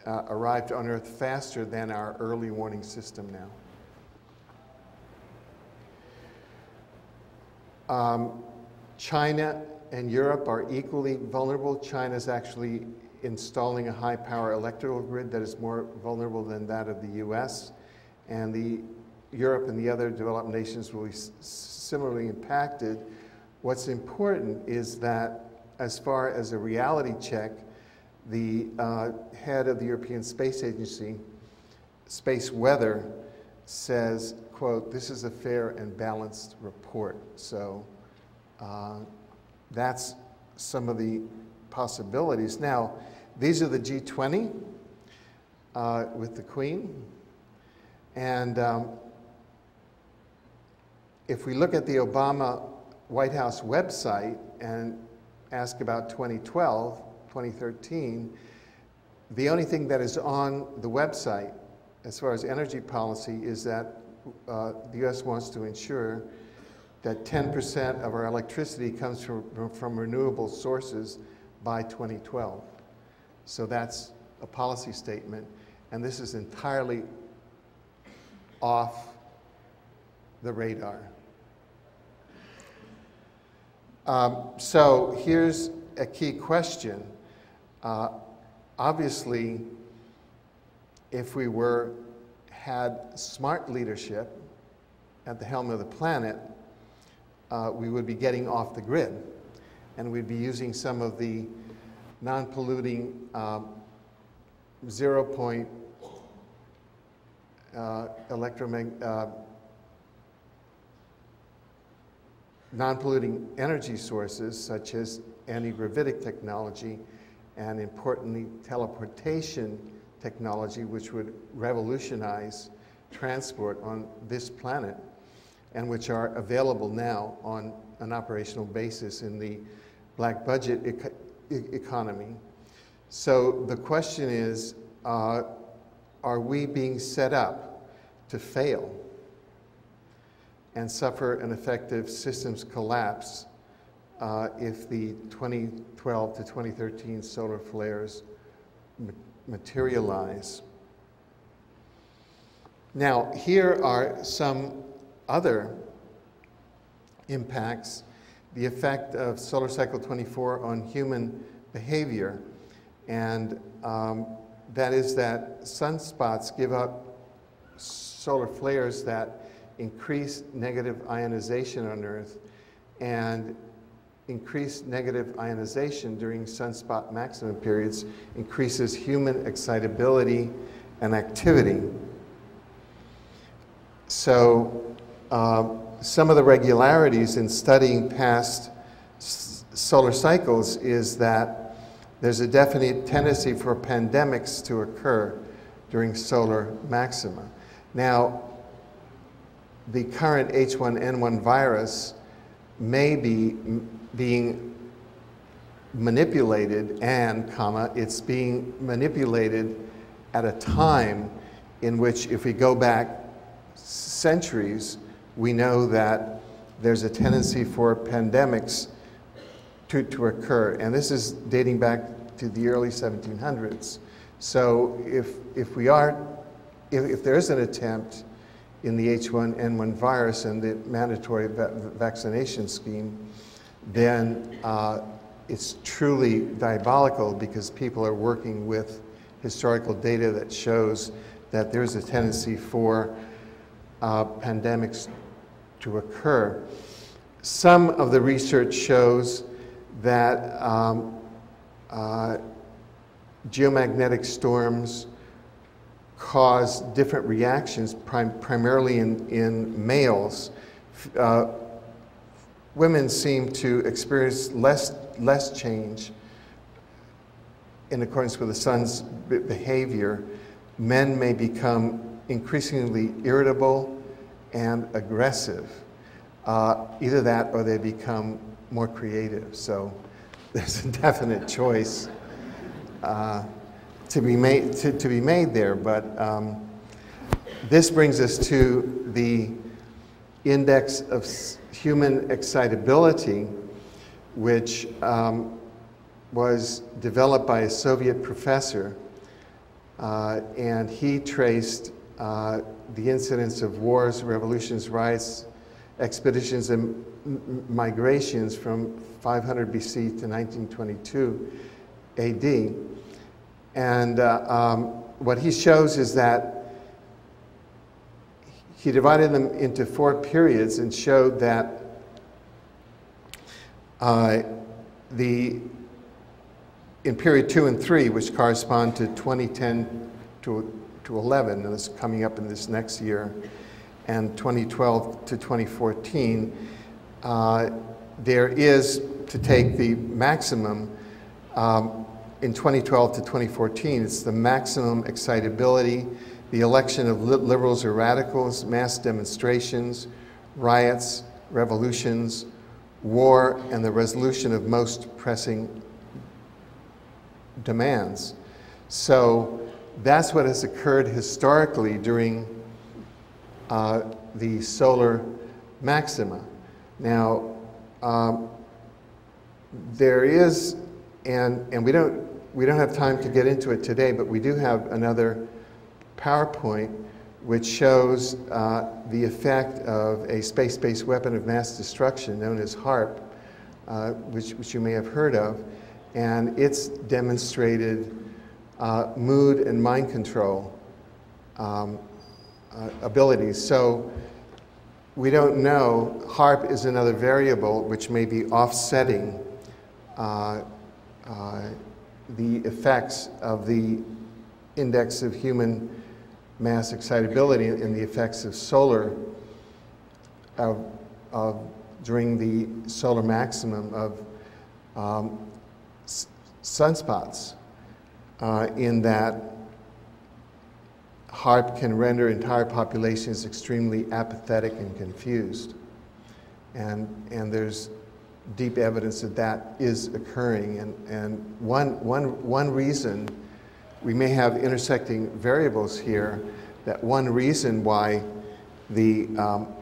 arrived on Earth faster than our early warning system now. China and Europe are equally vulnerable. China is actually installing a high-power electrical grid that is more vulnerable than that of the US. And Europe and the other developed nations will be similarly impacted. What's important is that as far as a reality check, the head of the European Space Agency, Space Weather, says, quote, "This is a fair and balanced report." So that's some of the possibilities. Now, these are the G20 with the Queen. And if we look at the Obama White House website and ask about 2012, 2013, the only thing that is on the website as far as energy policy is that the US wants to ensure that 10% of our electricity comes from renewable sources by 2012. So that's a policy statement, and this is entirely off the radar. So here's a key question. Obviously, if we had smart leadership at the helm of the planet, we would be getting off the grid, and we'd be using some of the non-polluting zero-point non-polluting energy sources such as anti-gravitic technology and, importantly, teleportation technology, which would revolutionize transport on this planet and which are available now on an operational basis in the black budget economy. So the question is, are we being set up to fail and suffer an effective systems collapse if the 2012 to 2013 solar flares materialize? Now, here are some other impacts. The effect of solar cycle 24 on human behavior, and that is that sunspots give up solar flares that increase negative ionization on Earth, and increased negative ionization during sunspot maximum periods increases human excitability and activity. So some of the regularities in studying past solar cycles is that there's a definite tendency for pandemics to occur during solar maxima. Now, the current H1N1 virus may be being manipulated, and, it's being manipulated at a time in which, if we go back centuries, we know that there's a tendency for pandemics to occur. And this is dating back to the early 1700s. So if there is an attempt in the H1N1 virus and the mandatory vaccination scheme, then it's truly diabolical, because people are working with historical data that shows that there's a tendency for pandemics to occur. Some of the research shows that geomagnetic storms cause different reactions, primarily in males. Women seem to experience less change in accordance with the sun's behavior. Men may become increasingly irritable and aggressive. Either that or they become more creative. So there's a definite choice to be made there. But this brings us to the index of human excitability, which was developed by a Soviet professor and he traced the incidence of wars, revolutions, riots, expeditions, and migrations from 500 BC to 1922 AD. And what he shows is that he divided them into 4 periods and showed that in period 2 and 3, which correspond to 2010 to 11, and this is coming up in this next year, and 2012 to 2014, there is, to take the maximum, in 2012 to 2014, it's the maximum excitability, the election of liberals or radicals, mass demonstrations, riots, revolutions, war, and the resolution of most pressing demands. So that's what has occurred historically during the solar maxima. Now, there is, and we don't have time to get into it today, but we do have another PowerPoint which shows the effect of a space-based weapon of mass destruction known as HAARP, which you may have heard of, and it's demonstrated mood and mind control abilities. So we don't know. HAARP is another variable which may be offsetting the effects of the index of human mass excitability and the effects of solar during the solar maximum of sunspots, in that HAARP can render entire populations extremely apathetic and confused. And there's deep evidence that that is occurring. And one reason, we may have intersecting variables here, that one reason why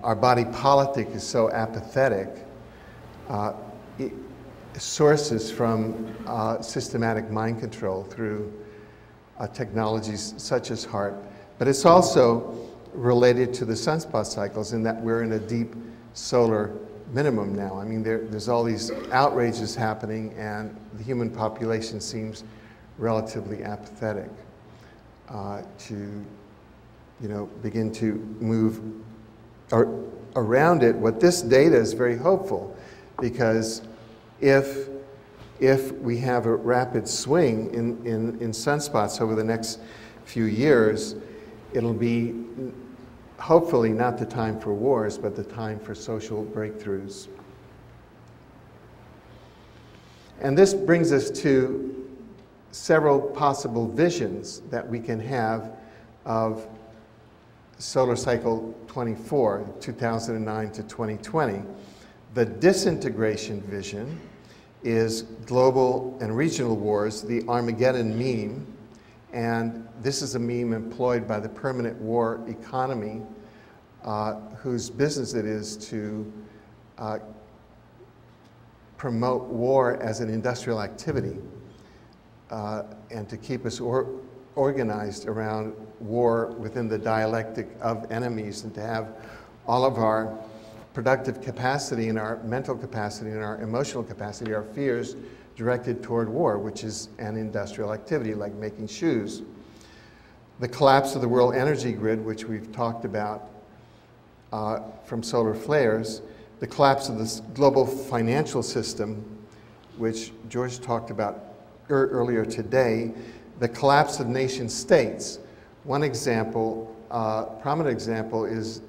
our body politic is so apathetic sources from systematic mind control through technologies such as HAARP. But it's also related to the sunspot cycles in that we're in a deep solar minimum now. I mean, there's all these outrages happening, and the human population seems relatively apathetic to, begin to move around it. What this data is very hopeful, because if we have a rapid swing in sunspots over the next few years, it'll be hopefully not the time for wars, but the time for social breakthroughs. And this brings us to several possible visions that we can have of solar cycle 24, 2009 to 2020. The disintegration vision is global and regional wars, the Armageddon meme, and this is a meme employed by the permanent war economy, whose business it is to promote war as an industrial activity and to keep us organized around war within the dialectic of enemies, and to have all of our productive capacity and our mental capacity and our emotional capacity, our fears, directed toward war, which is an industrial activity like making shoes. The collapse of the world energy grid, which we've talked about from solar flares, the collapse of this global financial system, which George talked about earlier today, the collapse of nation states. One example, prominent example, is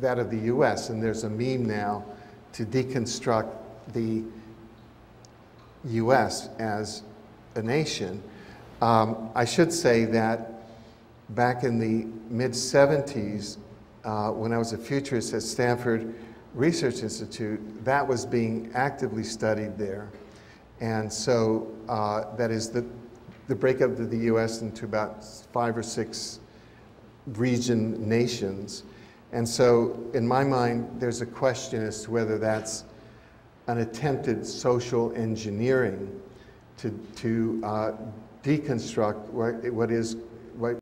that of the US, and there's a meme now to deconstruct the US as a nation. I should say that back in the mid-70s, when I was a futurist at Stanford Research Institute, that was being actively studied there. And so that is the breakup of the US into about 5 or 6 region nations. And so in my mind, there's a question as to whether that's an attempted social engineering to deconstruct what is what